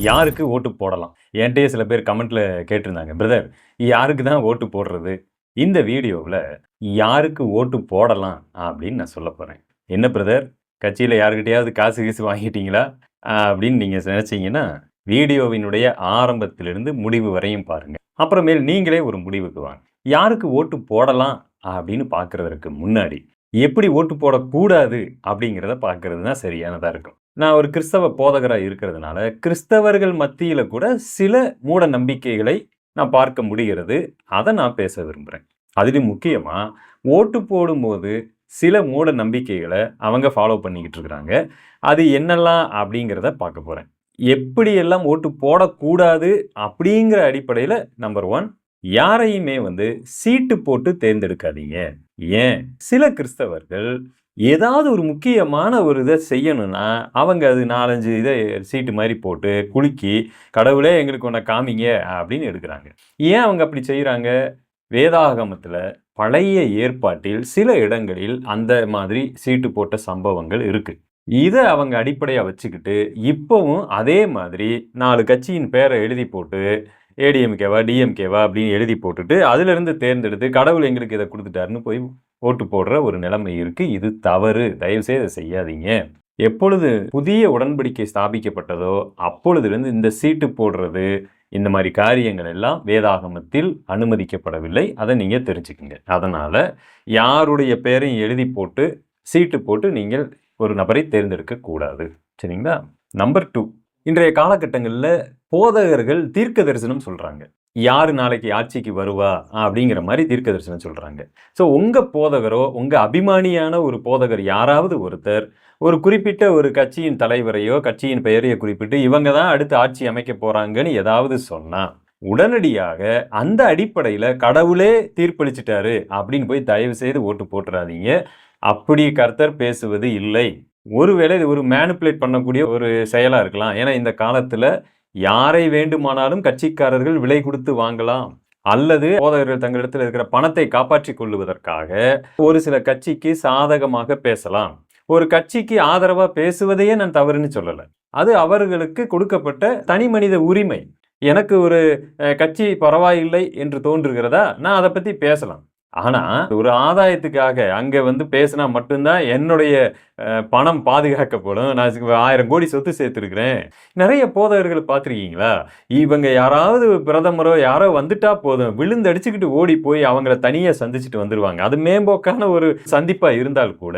யாருக்கு ஓட்டு போடலாம்? என்ட்டயே சில பேர் கமெண்ட்ல கேட்டிருந்தாங்க. பிரதர் யாருக்கு தான் ஓட்டு போடுறது? இந்த வீடியோவுல யாருக்கு ஓட்டு போடலாம் அப்படின்னு நான் சொல்லப் போறேன். என்ன பிரதர் கட்சியில யார்கிட்டயாவது காசு கீசு வாங்கிட்டீங்களா? அப்படின்னு நீங்க நினைச்சீங்கன்னா, வீடியோவினுடைய ஆரம்பத்திலிருந்து முடிவு வரையும் பாருங்க. அப்புறமேல் நீங்களே ஒரு முடிவுக்கு வாங்க. யாருக்கு ஓட்டு போடலாம் அப்படின்னு பார்க்கிறதற்கு முன்னாடி, எப்படி ஓட்டு போடக்கூடாது அப்படிங்கிறத பார்க்கிறது தான் சரியானதா இருக்கும். நான் ஒரு கிறிஸ்தவ போதகரா இருக்கிறதுனால, கிறிஸ்தவர்கள் மத்தியில கூட சில மூட நம்பிக்கைகளை நான் பார்க்க முடிகிறது. அத நான் பேச விரும்புறேன். அதிலும் முக்கியமா, ஓட்டு போடும்போது சில மூட நம்பிக்கைகள அவங்க ஃபாலோ பண்ணிக்கிட்டு இருக்கிறாங்க. அது என்னல்லாம் அப்படிங்கிறத பார்க்க போறேன். எப்படியெல்லாம் ஓட்டு போடக்கூடாது அப்படிங்கிற அடிப்படையில நம்பர் 1 யாரையுமே சீட்டு போட்டு தேர்ந்தெடுக்காதீங்க. ஏன்? சில கிறிஸ்தவர்கள் ஏதாவது ஒரு முக்கியமான ஒரு இத செய்யணும்னா, அவங்க அது 4, 5 இத சீட்டு மாரி போட்டு, குலுக்கி, "கடவுளே எங்களுக்கு ஒன்ன காமிங்க" அப்படின்னு எடுக்குறாங்க. ஏன் அவங்க அப்படி செய்றாங்க? வேதாகமத்துல பழைய ஏற்பாட்டில் சில இடங்களில் அந்த மாதிரி சீட்டு போட்ட சம்பவங்கள் இருக்கு. இத அவங்க அடிப்படையா வச்சுக்கிட்டு, இப்பவும் அதே மாதிரி 4 கட்சியின் பேர எழுதி போட்டு, ஏடிஎம்கேவா, டிஎம்கேவா அப்படின்னு எழுதி போட்டுட்டு, அதிலிருந்து தேர்ந்தெடுத்து கடவுள் எங்களுக்கு இத குடுத்துட்டாருன்னு போய் ஓட்டு போடுற ஒரு நிலைமை இருக்கு. இது தவறு. தயவுசெய்து இத செய்யாதீங்க. எப்பொழுது புதிய உடன்படிக்கை ஸ்தாபிக்கப்பட்டதோ, அப்பொழுதிலிருந்து இந்த சீட்டு போடுறது, இந்த மாரி காரியங்கள் எல்லாம் வேதாகமத்தில் அனுமதிக்கப்படவில்லை. அத நீங்க தெரிஞ்சுக்கங்க. அதனால யாருடைய பெயரையும் எழுதி போட்டு, சீட்டு போட்டு நீங்கள் ஒரு நபரை தேர்ந்தெடுக்க கூடாது. சரிங்களா? நம்பர் 2 இன்றைய காலகட்டங்கள்ல போதகர்கள் தீர்க்க தரிசனம் சொல்றாங்க. யாரு நாளைக்கு ஆட்சிக்கு வருவா? அப்படிங்கிற மாரி தீர்க்க தரிசனம் சொல்றாங்க. உங்க போதகரோ, உங்க அபிமானியான ஒரு போதகர் யாராவது ஒருத்தர், ஒரு குறிப்பிட்ட ஒரு கட்சியின் தலைவரையோ, கட்சியின் பெயரையோ குறிப்பிட்டு, இவங்க தான் அடுத்து ஆட்சி அமைக்கப் போறாங்கன்னு ஏதாவது சொன்னா, உடனடியாக அந்த அடிப்படையில கடவுளே தீர்ப்பளிச்சுட்டாரு அப்படின்னு போய் தயவு செய்து ஓட்டு போட்டுறாதீங்க. அப்படி கர்த்தர் பேசுவது இல்லை. ஒருவேளை இது ஒரு மேனிபுலேட் பண்ணக்கூடிய ஒரு செயலா இருக்கலாம். ஏன்னா இந்த காலத்துல யாரை வேண்டுமானாலும் கட்சிக்காரர்கள் விலை கொடுத்து வாங்கலாம். அல்லது போதகர்கள் தங்களிடத்தில் இருக்கிற பணத்தை காப்பாற்றிக் கொள்ளுவதற்காக ஒரு சில கட்சிக்கு சாதகமாக பேசலாம். ஒரு கட்சிக்கு ஆதரவா பேசுவதையே நான் தவறுன்னு சொல்லல. அது அவர்களுக்கு கொடுக்கப்பட்ட தனி மனித உரிமை. எனக்கு ஒரு கட்சி பரவாயில்லை என்று தோன்றுகிறதா, நான் அத பத்தி பேசலாம். ஆனா, ஒரு ஆதாயத்துக்காக அங்க பேசினா மட்டும் தான் என்னுடைய பணம் பாதுகாக்கப்படும். நான் 1000 கோடி சொத்து சேர்த்திருக்கிறேன். நெறைய போதகர்கள பார்த்திருக்கீங்களா? இவங்க யாராவது பிரதமரோ யாரோ வந்துட்டா போதும், விழுந்து அடிச்சுக்கிட்டு ஓடி போய் அவங்கள தனியா சந்திச்சுட்டு வந்துருவாங்க. அது மேம்போக்கான ஒரு சந்திப்பா இருந்தால் கூட,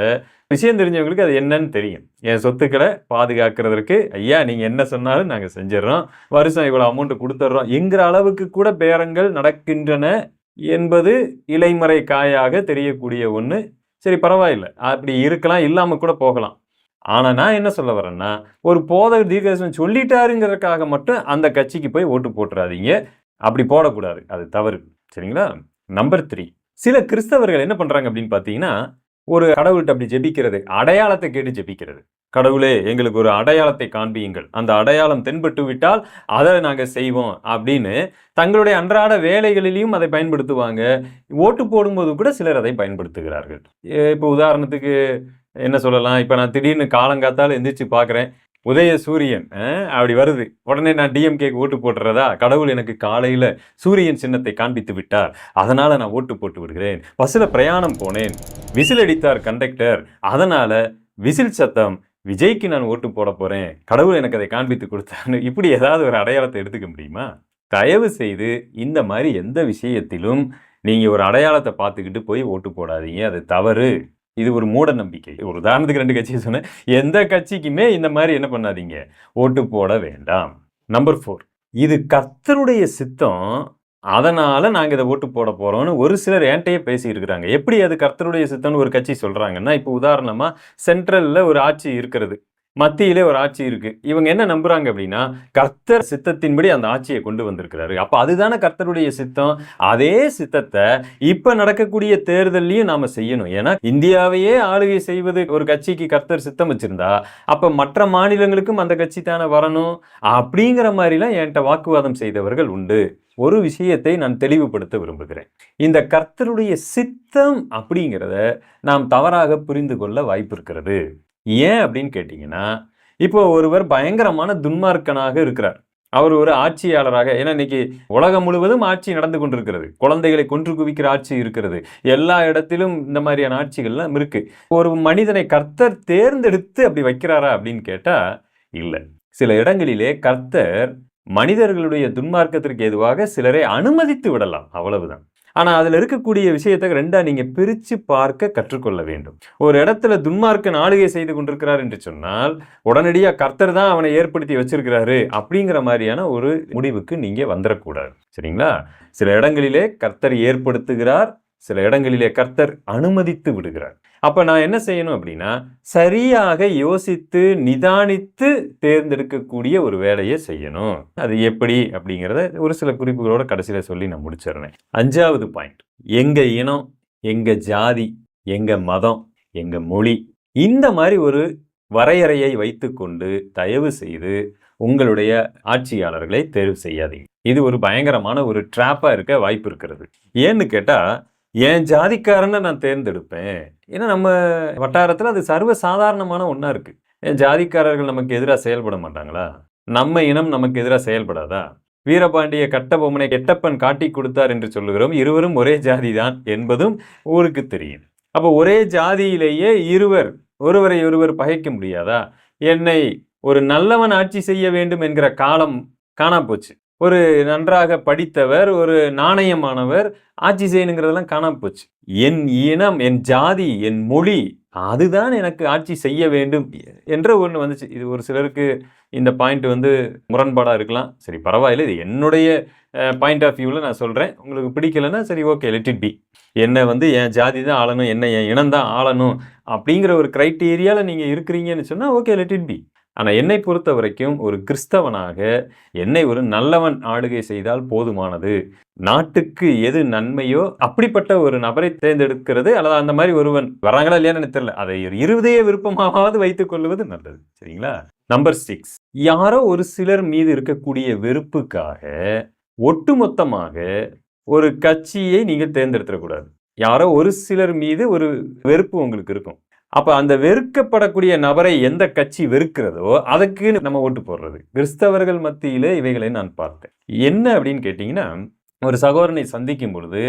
விஷயம் தெரிஞ்சவங்களுக்கு அது என்னன்னு தெரியும். என் சொத்துக்கள பாதுகாக்கிறதற்கு, ஐயா நீங்க என்ன சொன்னாலும் நாங்க செஞ்சுர்றோம். வருஷம் இவ்வளவு அமௌண்ட் குடுத்துர்றோம் என்கிற அளவுக்கு கூட பேரங்கள் நடக்கின்றன என்பது இலைமறை காயாக தெரியக்கூடிய ஒண்ணு. சரி பரவாயில்ல. அப்படி இருக்கலாம், இல்லாம கூட போகலாம். ஆனா நான் என்ன சொல்ல வரேன்னா, ஒரு போதகர் தீர்க்கதரிசனம் சொல்லிட்டாருங்கிறதுக்காக மட்டும் அந்த கட்சிக்கு போய் ஓட்டு போட்டுறாதீங்க. அப்படி போடக்கூடாது. அது தவறு. சரிங்களா? நம்பர் 3 சில கிறிஸ்தவர்கள் என்ன பண்றாங்க அப்படின்னு பார்த்தீங்கன்னா, ஒரு கடவுள்ட்ட அப்படி ஜெபிக்கிறது, அடையாளத்தை கேட்டு ஜெபிக்கிறது. கடவுளே எங்களுக்கு ஒரு அடையாளத்தை காண்பியுங்கள். அந்த அடையாளம் தென்பட்டு விட்டால் அத நாங்க செய்வோம் அப்படின்னு தங்களுடைய அன்றாட வேலைகளிலும் அதை பயன்படுத்துவாங்க. ஓட்டு போடும்போது கூட சிலர் அதை பயன்படுத்துகிறார்கள். இப்போ உதாரணத்துக்கு என்ன சொல்லலாம்? இப்ப நான் திடீர்னு காலங்காத்தால எந்திரிச்சு பார்க்கிறேன். உதய சூரியன் அப்படி வருது. உடனே நான் டிஎம்கேக்கு ஓட்டு போட்டுறதா? கடவுள் எனக்கு காலையில சூரியன் சின்னத்தை காண்பித்து விட்டார். அதனால நான் ஓட்டு போட்டு விடுகிறேன். பஸ்ல பிரயாணம் போனேன். விசில் அடித்தார் கண்டக்டர். அதனால விசில் சத்தம். விஜய்க்கு நான் ஓட்டு போட போறேன். கடவுள் எனக்கு அதை காண்பித்து கொடுத்தார்ன்னு இப்படி ஏதாவது ஒரு அடையாளத்தை எடுத்துக்க முடியுமா? தயவு செய்து இந்த மாரி எந்த விஷயத்திலும் நீங்க ஒரு அடையாளத்தை பார்த்துக்கிட்டு போய் ஓட்டு போடாதீங்க. அது தவறு. இது ஒரு மூட நம்பிக்கை. ஒரு உதாரணத்துக்கு 2 கட்சிய சொன்னேன். எந்த கட்சிக்குமே இந்த மாரி என்ன பண்ணாதீங்க, ஓட்டு போட வேண்டாம். நம்பர் 4 இது கர்த்தருடைய சித்தம். அதனால நாங்க இத ஓட்டு போட போறோம்னு ஒரு சிலர் என்ட்டயே பேசியிருக்கிறாங்க. எப்படி அது கர்த்தருடைய சித்தம்னு ஒரு கட்சி சொல்றாங்கன்னா, இப்போ உதாரணமா சென்ட்ரல்ல ஒரு ஆட்சி இருக்கிறது. மத்தியிலே ஒரு ஆட்சி இருக்கு. இவங்க என்ன நம்புறாங்க அப்படின்னா, கர்த்தர் சித்தத்தின்படி அந்த ஆட்சிய கொண்டு வந்திருக்கிறாரு. அப்ப அதுதானே கர்த்தருடைய சித்தம். அதே சித்தத்த இப்ப நடக்கக்கூடிய தேர்தல்லயும் நாம செய்யணும். ஏன்னா இந்தியாவையே ஆளுகை செய்வது ஒரு கட்சிக்கு கர்த்தர் சித்தம் வச்சிருந்தா, அப்ப மற்ற மாநிலங்களுக்கும் அந்த கட்சி தானே வரணும். அப்படிங்கிற மாரிலாம் என்ட்ட வாக்குவாதம் செய்தவர்கள் உண்டு. ஒரு விஷயத்தை நான் தெளிவுபடுத்த விரும்புகிறேன். இந்த கர்த்தருடைய சித்தம் அப்படிங்கிறத நாம் தவறாக புரிந்து கொள்ள வாய்ப்பு இருக்கிறது. ஏன் அப்படின்னு கேட்டீங்கன்னா, இப்போ ஒருவர் பயங்கரமான துன்மார்க்கனாக இருக்கிறார். அவர் ஒரு ஆட்சியாளராக, ஏன்னா இன்னைக்கு உலகம் முழுவதும் ஆட்சி நடந்து கொண்டிருக்கிறது. குழந்தைகளை கொன்று குவிக்கிற ஆட்சி இருக்கிறது. எல்லா இடத்திலும் இந்த மாதிரியான ஆட்சிகள்லாம் இருக்கு. ஒரு மனிதனை கர்த்தர் தேர்ந்தெடுத்து அப்படி வைக்கிறாரா அப்படின்னு கேட்டா இல்ல. சில இடங்களிலே கர்த்தர் மனிதர்களுடைய துன்மார்க்கத்திற்கு ஏதுவாக சிலரை அனுமதித்து விடலாம், அவ்வளவுதான். ஆனா அதுல இருக்கக்கூடிய விஷயத்தை ரெண்டா நீங்க பிரிச்சு பார்க்க கற்றுக்கொள்ள வேண்டும். ஒரு இடத்துல துன்மார்க்கன் ஆளுகை செய்து கொண்டிருக்கிறார் என்று சொன்னால் உடனடியா கர்த்தர் தான் அவனை ஏற்படுத்தி வச்சிருக்கிறாரு அப்படிங்கிற மாதிரியான ஒரு முடிவுக்கு நீங்க வந்துடக்கூடாது. சரிங்களா? சில இடங்களிலே கர்த்தர் ஏற்படுத்துகிறார், சில இடங்களிலே கர்த்தர் அனுமதித்து விடுகிறார். அப்ப நான் என்ன செய்யணும் அப்படின்னா, சரியாக யோசித்து நிதானித்து தேர்ந்தெடுக்கக்கூடிய ஒரு வேலையை செய்யணும். அது எப்படி அப்படிங்கிறத ஒரு சில குறிப்புகளோட கடைசியில சொல்லி நான் முடிச்சிடுறேன். 5வது பாயிண்ட், எங்க இனம், எங்க ஜாதி, எங்க மதம், எங்க மொழி, இந்த மாதிரி ஒரு வரையறையை வைத்துக்கொண்டு தயவு செய்து உங்களுடைய ஆட்சியாளர்களை தேர்வு செய்யாதீங்க. இது ஒரு பயங்கரமான ஒரு ட்ராப்பா இருக்க வாய்ப்பு இருக்கிறது. ஏன்னு கேட்டா, என் ஜாதிக்காரனை நான் தேர்ந்தெடுப்பேன். ஏன்னா நம்ம வட்டாரத்தில் அது சர்வ சாதாரணமான ஒன்றா இருக்குது. என் ஜாதிக்காரர்கள் நமக்கு எதிராக செயல்பட மாட்டாங்களா? நம்ம இனம் நமக்கு எதிராக செயல்படாதா? வீரபாண்டிய கட்டபொம்மனை கெட்டப்பன் காட்டி கொடுத்தார் என்று சொல்லுகிறோம். இருவரும் ஒரே ஜாதி தான் என்பதும் ஊருக்கு தெரியும். அப்போ ஒரே ஜாதியிலேயே ஒருவரை ஒருவர் பகைக்க முடியாதா? என்னை ஒரு நல்லவன் ஆட்சி செய்ய வேண்டும் என்கிற காலம் காணா போச்சு. ஒரு நன்றாக படித்தவர், ஒரு நாணயமானவர் ஆட்சி செய்யணுங்கிறதெல்லாம் காணாம போச்சு. என் இனம், என் ஜாதி, என் மொழி, அதுதான் எனக்கு ஆட்சி செய்ய வேண்டும் என்ற ஒன்று வந்துச்சு. இது ஒரு சிலருக்கு இந்த பாயிண்ட் முரண்பாடாக இருக்கலாம். சரி, பரவாயில்ல, இது என்னுடைய பாயிண்ட் ஆஃப் வியூவில் நான் சொல்கிறேன். உங்களுக்கு பிடிக்கலைன்னா சரி, ஓகே, லெட் இட் பி. என்னை என் ஜாதி தான் ஆளணும், என் இனம் தான் ஆளணும் அப்படிங்கிற ஒரு கிரைட்டீரியாவில் நீங்கள் இருக்கிறீங்கன்னு சொன்னால் ஓகே, லெட் இட் பி. ஆனால் என்னை பொறுத்த வரைக்கும் ஒரு கிறிஸ்தவனாக என்னை ஒரு நல்லவன் ஆளுகை செய்தால் போதுமானது. நாட்டுக்கு எது நன்மையோ அப்படிப்பட்ட ஒரு நபரை தேர்ந்தெடுக்கிறது, அல்லது அந்த மாதிரி ஒருவன் வராங்களா இல்லையான்னு எனக்கு தெரியல, அதை இருதய விருப்பமாவது வைத்துக் கொள்வது நல்லது. சரிங்களா? நம்பர் 6, யாரோ ஒரு சிலர் மீது இருக்கக்கூடிய வெறுப்புக்காக ஒட்டுமொத்தமாக ஒரு கட்சியை நீங்கள் தேர்ந்தெடுத்துடக்கூடாது. யாரோ ஒரு சிலர் மீது ஒரு வெறுப்பு உங்களுக்கு இருக்கும். அப்ப அந்த வெறுக்கப்படக்கூடிய நபரை எந்த கட்சி வெறுக்கிறதோ அதுக்கு நம்ம ஓட்டு போடுறது. கிறிஸ்தவர்கள் மத்தியிலே இவைகளை நான் பார்த்தேன். என்ன அப்படின்னு கேட்டீங்கன்னா, ஒரு சகோதரனை சந்திக்கும் பொழுது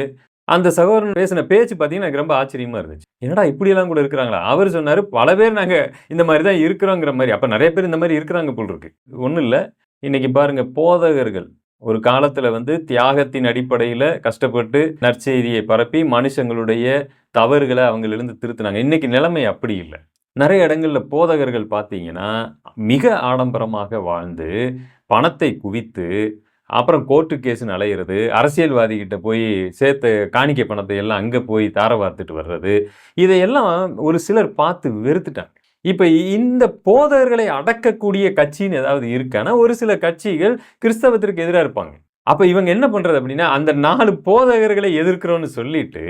அந்த சகோதரன் பேசின பேச்சு பார்த்தீங்கன்னா எனக்கு ரொம்ப ஆச்சரியமா இருந்துச்சு. என்னடா இப்படியெல்லாம் கூட இருக்கிறாங்களா? அவர் சொன்னாரு, பல பேர் நாங்க இந்த மாதிரி தான் இருக்கிறோங்கிற மாதிரி. அப்ப நிறைய பேர் இந்த மாதிரி இருக்கிறாங்க போல் இருக்கு. ஒன்றும் இல்லை, இன்னைக்கு பாருங்க, போதகர்கள் ஒரு காலத்துல தியாகத்தின் அடிப்படையில் கஷ்டப்பட்டு நற்செய்தியை பரப்பி மனுஷங்களுடைய தவறுகளை அவங்களிருந்து திருத்தினாங்க. இன்னைக்கு நிலைமை அப்படி இல்லை. நிறைய இடங்கள்ல போதகர்கள் பார்த்தீங்கன்னா மிக ஆடம்பரமாக வாழ்ந்து பணத்தை குவித்து அப்புறம் கோர்ட்டு கேஸ்ன்னு அலையிறது, அரசியல்வாதிகிட்ட போய் சேர்த்து காணிக்கை பணத்தை எல்லாம் அங்கே போய் தார வார்த்துட்டு வர்றது, இதையெல்லாம் ஒரு சிலர் பார்த்து வெறுத்துட்டாங்க. இப்ப இந்த போதகர்களை அடக்கக்கூடிய கட்சின்னு ஏதாவது இருக்கானா? ஒரு சில கட்சிகள் கிறிஸ்தவத்திற்கு எதிராக இருப்பாங்க. அப்ப இவங்க என்ன பண்றது அப்படின்னா, அந்த 4 போதகர்களை எதிர்க்கிறோம்னு சொல்லிட்டு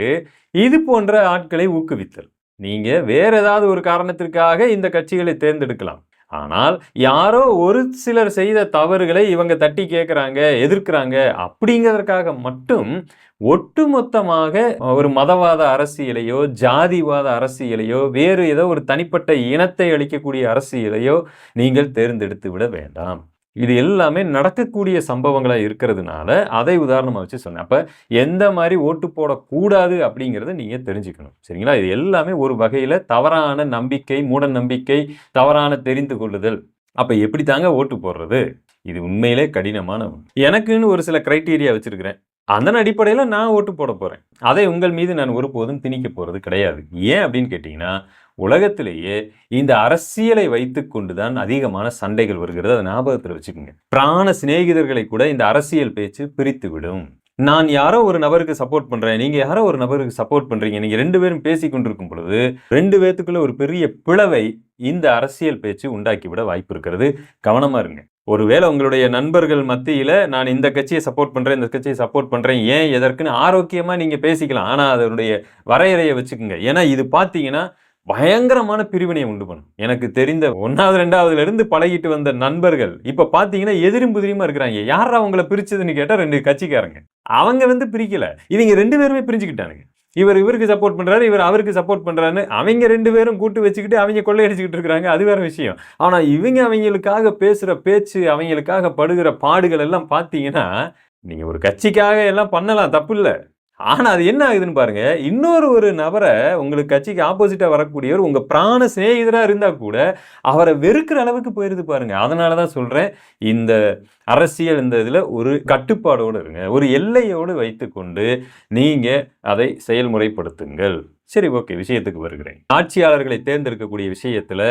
இது போன்ற ஆட்களை ஊக்குவித்தல். நீங்க வேற ஏதாவது ஒரு காரணத்திற்காக இந்த கட்சிகளை தேர்ந்தெடுக்கலாம். ஆனால் யாரோ ஒரு சிலர் செய்த தவறுகளை இவங்க தட்டி கேட்குறாங்க, எதிர்க்கிறாங்க அப்படிங்கிறதுக்காக மட்டும் ஒட்டுமொத்தமாக ஒரு மதவாத அரசியலையோ, ஜாதிவாத அரசியலையோ, வேறு ஏதோ ஒரு தனிப்பட்ட இனத்தை அளிக்கக்கூடிய அரசியலையோ நீங்கள் தேர்ந்தெடுத்து விட வேண்டாம். இது எல்லாமே நடக்கக்கூடிய சம்பவங்களா இருக்கிறதுனால அதை உதாரணமா வச்சு சொன்னேன். அப்ப எந்த மாதிரி ஓட்டு போடக்கூடாது அப்படிங்கிறத நீங்க தெரிஞ்சுக்கணும். சரிங்களா? இது எல்லாமே ஒரு வகையில தவறான நம்பிக்கை, மூட நம்பிக்கை, தவறான தெரிந்து கொள்ளுதல். அப்ப எப்படி தாங்க ஓட்டு போடுறது? இது உண்மையிலே கடினமான ஒன்று. எனக்குன்னு ஒரு சில கிரைட்டீரியா வச்சிருக்கிறேன். அதன் அடிப்படையில் நான் ஓட்டு போட போறேன். அதை உங்கள் மீது நான் ஒருபோதும் திணிக்க போறது கிடையாது. ஏன் அப்படின்னு கேட்டீங்கன்னா, உலகத்திலேயே இந்த அரசியலை வைத்துக் கொண்டுதான் அதிகமான சண்டைகள் வருகிறது. அதை ஞாபகத்தில் வச்சுக்கோங்க. பிராண சிநேகிதர்களை கூட இந்த அரசியல் பேச்சு பிரித்து விடும். நான் யாரோ ஒரு நபருக்கு சப்போர்ட் பண்றேன், நீங்க யாரோ ஒரு நபருக்கு சப்போர்ட் பண்றீங்க, நீங்க 2 பேரும் பேசி கொண்டிருக்கும் பொழுது 2 பேத்துக்குள்ள ஒரு பெரிய பிளவை இந்த அரசியல் பேச்சு உண்டாக்கிவிட வாய்ப்பு இருக்கிறது. கவனமா இருங்க. ஒருவேளை உங்களுடைய நண்பர்கள் மத்தியில நான் இந்த கட்சியை சப்போர்ட் பண்றேன், இந்த கட்சியை சப்போர்ட் பண்றேன், ஏன் எதற்குன்னு ஆரோக்கியமா நீங்க பேசிக்கலாம். ஆனா அதனுடைய வரையறையை வச்சுக்கோங்க. ஏன்னா இது பாத்தீங்கன்னா பயங்கரமான பிரிவினை உண்டு பண்ணும். எனக்கு தெரிந்த 1வது 2வதுல இருந்து பழகிட்டு வந்த நண்பர்கள் இப்ப பாத்தீங்கன்னா எதிரும் புதிரியுமா இருக்கிறாங்க. யாரா அவங்கள பிரிச்சதுன்னு கேட்டா 2 கட்சிக்காரங்க. அவங்க பிரிக்கல, இவங்க 2 பேருமே பிரிஞ்சுக்கிட்டானுங்க. இவருக்கு சப்போர்ட் பண்றாரு, இவர் அவருக்கு சப்போர்ட் பண்றாருன்னு அவங்க 2 பேரும் கூட்டு வச்சுக்கிட்டு அவங்க கொள்ளையடிச்சுக்கிட்டு இருக்காங்க. அது வேற விஷயம். ஆனா அவங்களுக்காக பேசுற பேச்சு, அவங்களுக்காக படுகிற பாடுகள் எல்லாம் பார்த்தீங்கன்னா, நீங்க ஒரு கட்சிக்காக எல்லாம் பண்ணலாம், தப்பில்ல. ஆனா அது என்ன ஆகுதுன்னு பாருங்க. ஒரு நபர உங்களுக்கு கட்சிக்கு ஆப்போசிட்டா வரக்கூடியவர் உங்க பிராண சிநேகிதரா இருந்தா கூட, அவர வெறுக்கிற அளவுக்கு போயிருது பாருங்க. அதனால தான் சொல்றேன், இந்த அரசியல் இந்த இதுல ஒரு கட்டுப்பாடோடு இருங்க. ஒரு எல்லையோடு வைத்துக்கொண்டு நீங்க அதை செயல்முறைப்படுத்துங்கள். சரி, ஓகே, விஷயத்துக்கு வருகிறேன். ஆட்சியாளர்களை தேர்ந்தெடுக்கக்கூடிய விஷயத்துல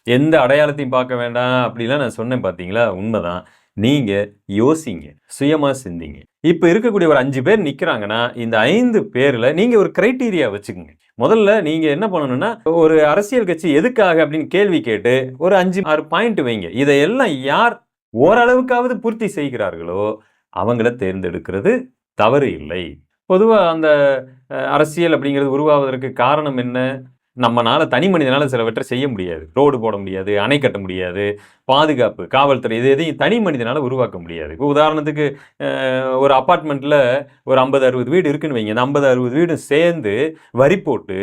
எந்த அடையாளத்தையும் பார்க்க வேண்டாம் அப்படிலாம் நான் சொன்னேன் பார்த்தீங்களா? உண்மதான். நீங்க யோசிங்க, சுயமா சிந்திங்க. இப்ப இருக்கக்கூடிய ஒரு 5 பேர் நிக்கிறாங்கன்னா, இந்த 5 பேர்ல நீங்க ஒரு கிரைட்டீரியா வச்சுக்கங்க. முதல்ல நீங்க என்ன பண்ணணும்னா, ஒரு அரசியல் கட்சி எதுக்காக அப்படின்னு கேள்வி கேட்டு, ஒரு 5, 6 பாயிண்ட் வைங்க. இதையெல்லாம் யார் ஓரளவுக்காவது பூர்த்தி செய்கிறார்களோ, அவங்கள தேர்ந்தெடுக்கிறது தவறு இல்லை. பொதுவா அந்த அரசியல் அப்படிங்கிறது உருவாவதற்கு காரணம் என்ன? நம்மனால தனி மனிதனால சிலவற்றை செய்ய முடியாது. ரோடு போட முடியாது, அணை கட்ட முடியாது, பாதுகாப்பு, காவல்துறை இது எதையும் தனி மனிதனால உருவாக்க முடியாது. இப்போ உதாரணத்துக்கு ஒரு அபார்ட்மெண்ட்ல ஒரு 50, 60 வீடு இருக்குன்னு வைங்க. இந்த 50, 60 வீடும் சேர்ந்து வரி போட்டு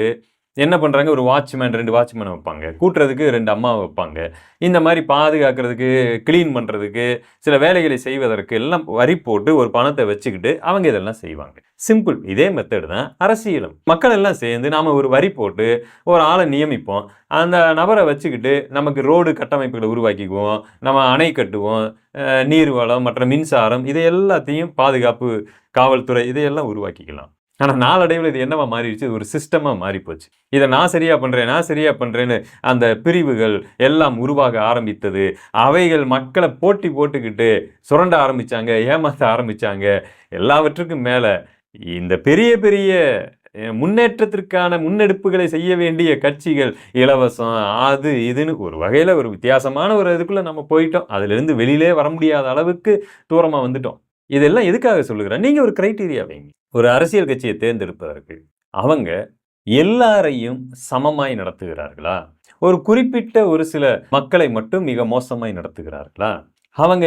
என்ன பண்றாங்க, ஒரு வாட்ச்மேன் 2 வாட்ச்மேன வைப்பாங்க. கூட்டுறதுக்கு 2 அம்மாவ வைப்பாங்க. இந்த மாரி பாதுகாக்கிறதுக்கு, கிளீன் பண்றதுக்கு, சில வேலைகளை செய்வதற்கு எல்லாம் வரி போட்டு ஒரு பணத்த வச்சுக்கிட்டு அவங்க இதெல்லாம் செய்வாங்க. சிம்பிள். இதே மெத்தட் தான் அரசியலும். மக்கள் எல்லாம் சேர்ந்து நாம ஒரு வரி போட்டு ஒரு ஆள நியமிப்போம். அந்த நபர வச்சுக்கிட்டு நமக்கு ரோடு கட்டமைப்புகள உருவாக்கிக்குவோம். நம்ம அணை கட்டுவோம். நீர் வளம், மற்ற மின்சாரம் இதை எல்லாத்தையும் பாதுகாப்பு, காவல்துறை இதையெல்லாம் உருவாக்கிக்கலாம். ஆனா நாளடைவுல இது என்னவா மாறிடுச்சு? ஒரு சிஸ்டமா மாறிப்போச்சு. இத நான் சரியா பண்றேன்னு அந்த பிரிவுகள் எல்லாம் உருவாக ஆரம்பித்தது. அவைகள் மக்கள போட்டி போட்டுக்கிட்டு சுரண்ட ஆரம்பிச்சாங்க, ஏமாத்த ஆரம்பிச்சாங்க. எல்லாவற்றுக்கும் மேல இந்த பெரிய பெரிய முன்னேற்றத்திற்கான முன்னெடுப்புகளை செய்ய வேண்டிய கட்சிகள், இலவசம் அது இதுன்னு ஒரு வகையில ஒரு வித்தியாசமான ஒரு இதுக்குள்ள நம்ம போயிட்டோம். அதிலிருந்து வெளியிலே வர முடியாத அளவுக்கு தூரமா வந்துட்டோம். இதெல்லாம் எதுக்காக சொல்லுகிறேன்? நீங்க ஒரு கிரைட்டீரியா வைங்க. ஒரு அரசியல் கட்சியை தேர்ந்தெடுப்பதற்கு அவங்க எல்லாரையும் சமமாய் நடத்துகிறார்களா? ஒரு குறிப்பிட்ட ஒரு சில மக்களை மட்டும் மிக மோசமாய் நடத்துகிறார்களா? அவங்க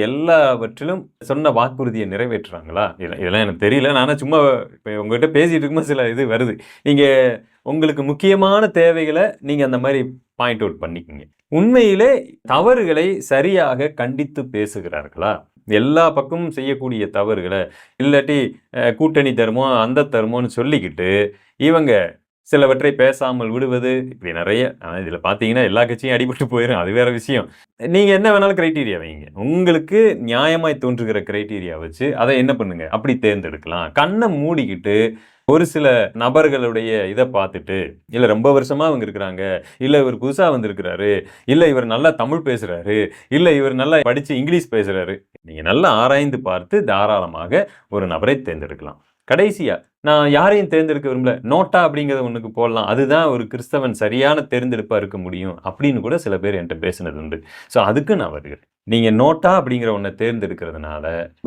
எல்லாவற்றிலும் சொன்ன வாக்குறுதியை நிறைவேற்றுறாங்களா? இதெல்லாம் எனக்கு தெரியல. நானா சும்மா இப்ப உங்ககிட்ட பேசிட்டு இருக்கும்போது சில இது வருது. நீங்க உங்களுக்கு முக்கியமான தேவைகளை நீங்க அந்த மாதிரி பாயிண்ட் அவுட் பண்ணிக்கங்க. உண்மையிலே தவறுகளை சரியாக கண்டித்து பேசுகிறார்களா? எல்லா பக்கமும் செய்யக்கூடிய தவறுகளை இல்லாட்டி கூட்டணி தர்மம் அந்த தர்மம்னு சொல்லிக்கிட்டு இவங்க சிலவற்றை பேசாமல் விடுவது, இப்படி நிறைய. இதுல பாத்தீங்கன்னா எல்லா கட்சியும் அடிபட்டு போயிடும். அது வேற விஷயம். நீங்க என்ன வேணாலும் கிரைட்டீரியா வைங்க. உங்களுக்கு நியாயமாய் தோன்றுகிற கிரைட்டீரியா வச்சு அதை என்ன பண்ணுங்க, அப்படி தேர்ந்தெடுக்கலாம். கண்ணை மூடிக்கிட்டு ஒரு சில நபர்களுடைய இதை பார்த்துட்டு, இல்ல ரொம்ப வருஷமா அவங்க இருக்கிறாங்க, இல்ல இவர் புதுசா வந்திருக்கிறாரு, இல்ல இவர் நல்லா தமிழ் பேசுறாரு, இல்ல இவர் நல்லா படிச்சு இங்கிலீஷ் பேசுறாரு, நீங்க நல்லா ஆராய்ந்து பார்த்து தாராளமாக ஒரு நபரை தேர்ந்தெடுக்கலாம். கடைசியா நான் யாரையும் தேர்ந்தெடுக்க விரும்பல, நோட்டா அப்படிங்கிறத ஒண்ணுக்கு போடலாம், அதுதான் ஒரு கிறிஸ்தவன் சரியான தேர்ந்தெடுப்பா இருக்க முடியும் அப்படின்னு கூட சில பேர் என்கிட்ட பேசினது உண்டு. ஸோ அதுக்கு நான் வருகிறேன். நீங்க நோட்டா அப்படிங்கிற ஒன்றை தேர்ந்தெடுக்கிறதுனால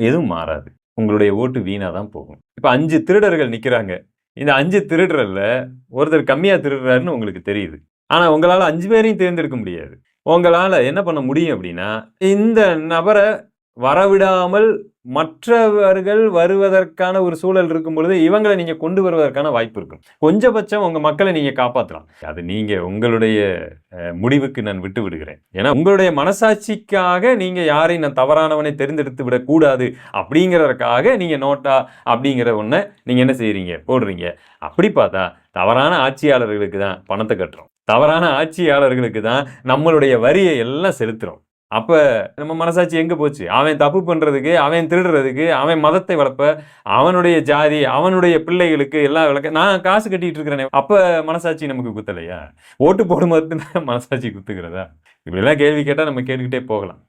எதுவும் மாறாது. உங்களுடைய ஓட்டு வீணா தான் போகும். இப்ப 5 திருடர்கள் நிக்கிறாங்க. இந்த 5 திருடர்ல ஒருத்தர் கம்மியா திருடுறாருன்னு உங்களுக்கு தெரியுது. ஆனா உங்களால 5 பேரையும் தேர்ந்தெடுக்க முடியாது. உங்களால என்ன பண்ண முடியும் அப்படின்னா, இந்த நபர வரவிடாமல் மற்றவர்கள் வருவதற்கான ஒரு சூழல் இருக்கும் பொழுது இவங்களை நீங்க கொண்டு வருவதற்கான வாய்ப்பு இருக்கும். கொஞ்சபட்சம் உங்க மக்களை நீங்க காப்பாற்றலாம். அது நீங்க உங்களுடைய முடிவுக்கு நான் விட்டு விடுகிறேன். ஏன்னா உங்களுடைய மனசாட்சிக்காக நீங்க யாரையும் நான் தவறானவனை தெரிந்தெடுத்து விடக்கூடாது அப்படிங்கிறதுக்காக நீங்க நோட்டா அப்படிங்கிற ஒன்றை நீங்க என்ன செய்யறீங்க, போடுறீங்க. அப்படி பார்த்தா தவறான ஆட்சியாளர்களுக்கு தான் பணத்தை கட்டுறோம். தவறான ஆட்சியாளர்களுக்கு தான் நம்மளுடைய வரியை எல்லாம் செலுத்துறோம். அப்ப நம்ம மனசாட்சி எங்க போச்சு? அவன் தப்பு பண்றதுக்கு, அவன் திருடுறதுக்கு, அவன் மதத்தை வளர்ப்ப, அவனுடைய ஜாதி, அவனுடைய பிள்ளைகளுக்கு எல்லாம் விளக்க நான் காசு கட்டிட்டு இருக்கிறேனே, அப்ப மனசாட்சி நமக்கு குத்தலையா? ஓட்டு போடும்போது மனசாட்சி குத்துக்கிறதா? இப்படிலாம் கேள்வி கேட்டா நம்ம கேட்டுக்கிட்டே போகலாம்.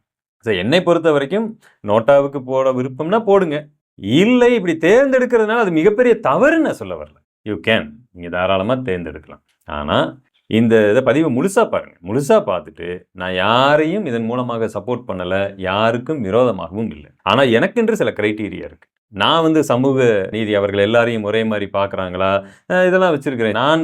என்னை பொறுத்த வரைக்கும் நோட்டாவுக்கு போட விருப்பம்னா போடுங்க. இல்லை இப்படி தேர்ந்தெடுக்கிறதுனால அது மிகப்பெரிய தவறுன்னு நான் சொல்ல வரல. யூ கேன், நீங்க தாராளமா தேர்ந்தெடுக்கலாம். ஆனா இந்த இதை பதிவை முழுசா பாருங்க. முழுசா பார்த்துட்டு நான் யாரையும் இதன் மூலமாக சப்போர்ட் பண்ணல, யாருக்கும் விரோதமாகவும் இல்லை. ஆனா எனக்கென்று சில கிரைட்டீரியா இருக்கு. நான் சமூக நீதி அவர்கள் எல்லாரையும் ஒரே மாதிரி பார்க்குறாங்களா, இதெல்லாம் வச்சிருக்கிறேன். நான்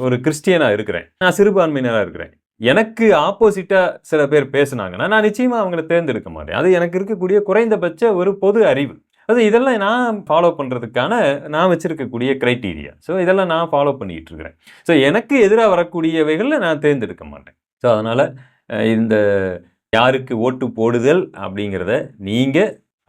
ஒரு கிறிஸ்டியனா இருக்கிறேன், நான் சிறுபான்மையினரா இருக்கிறேன். எனக்கு ஆப்போசிட்டா சில பேர் பேசுனாங்கன்னா நான் நிச்சயமா அவங்கள தேர்ந்தெடுக்க மாட்டேன். அது எனக்கு இருக்கக்கூடிய குறைந்தபட்ச ஒரு பொது அறிவு. அது இதெல்லாம் நான் ஃபாலோ பண்ணுறதுக்கான நான் வச்சிருக்கக்கூடிய கிரைட்டீரியா. ஸோ இதெல்லாம் நான் ஃபாலோ பண்ணிக்கிட்டு இருக்கிறேன். ஸோ எனக்கு எதிரா வரக்கூடியவைகள்ல நான் தேர்ந்தெடுக்க மாட்டேன். ஸோ அதனால இந்த யாருக்கு ஓட்டு போடுதல் அப்படிங்கிறத நீங்க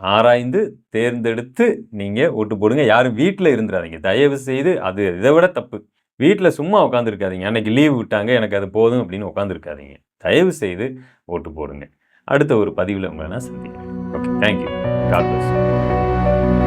ஆராய்ந்து தேர்ந்தெடுத்து நீங்க ஓட்டு போடுங்க. யாரும் வீட்ல இருந்துறாதீங்க. தயவு செய்து அது இதை விட தப்பு. வீட்ல சும்மா உட்காந்துருக்காதீங்க. அன்னைக்கு லீவ் விட்டாங்க, எனக்கு அது போதும் அப்படின்னு உட்காந்துருக்காதீங்க. தயவு செய்து ஓட்டு போடுங்க. அடுத்த ஒரு பதிவில் உங்களை நான் சந்திக்கிறேன். Okay, thank you. God plus.